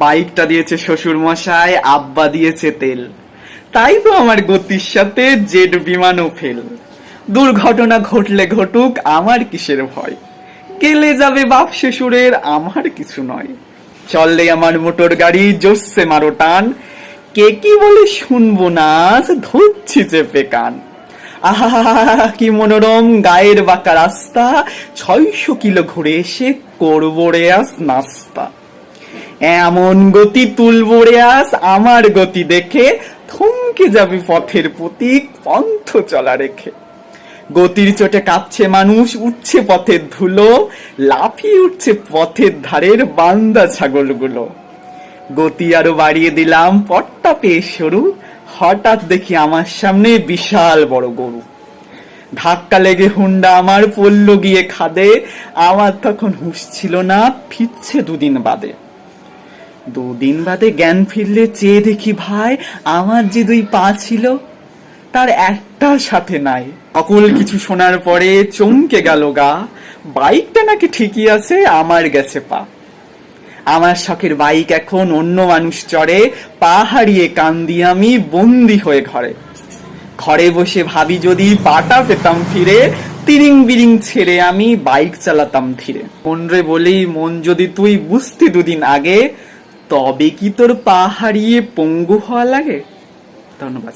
বাইকটা দিয়েছে শ্বশুর মশাই, আব্বা দিয়েছে তেল, তাই তো আমার গতির সাথে জেট বিমানও ফেল। দুর্ঘটনা ঘটলে ঘটুক, আমার কিসের ভয়, গেলে যাবে বাপ শ্বশুরের, আমার কিছু নয়। চললে আমার মোটর গাড়ি, জোরসে মারো টান, কে কি বলে শুনবো না, আজ ধরছি চেপে কান। আহা কি মনোরম গায়ের বাঁকা রাস্তা, 600 কিলো ঘুরে এসে করবো রে আজ নাস্তা। এমন গতি তুলবো রে আজ, আমার গতি দেখে থমকে যাবে পথের পথিক পন্থ চলা রেখে। গতির চোটে কাঁপছে মানুষ, উঠছে পথের ধুলো, লাফিয়ে উঠছে পথের ধারের বান্দা ছাগলগুলো। গতি আরো বাড়িয়ে দিলাম, পথটা পেয়ে সরু, হঠাৎ দেখি আমার সামনে বিশাল বড় গরু। ধাক্কা লেগে হুন্ডা আমার পড়ল গিয়ে খাদে, আমার তখন হুঁশ ছিল না, ফিরছে দুদিন বাদে। দুদিন বাদে জ্ঞান ফিরলে চেয়ে দেখি ভাই, আমার যে 2 পা ছিল তার একটা সাথে নাই। অকুল কিছু শোনার পরে চমকে গেল গা, বাইকটা নাকি ঠিকই আছে, আমার গেছে পা। আমার শখের বাইক এখন অন্য মানুষ চড়ে, পা হারিয়ে কান্দি আমি বন্দি হয়ে ঘরে। ঘরে বসে ভাবি যদি পাটা পেতাম ফিরে, তিরিং বিরিং ছেড়ে আমি বাইক চালাতাম ধীরে। মন রে বলি মন, যদি তুই বুঝতি দুদিন আগে, তবে কি তোর পা হারিয়ে পঙ্গু হওয়া লাগে। ধন্যবাদ।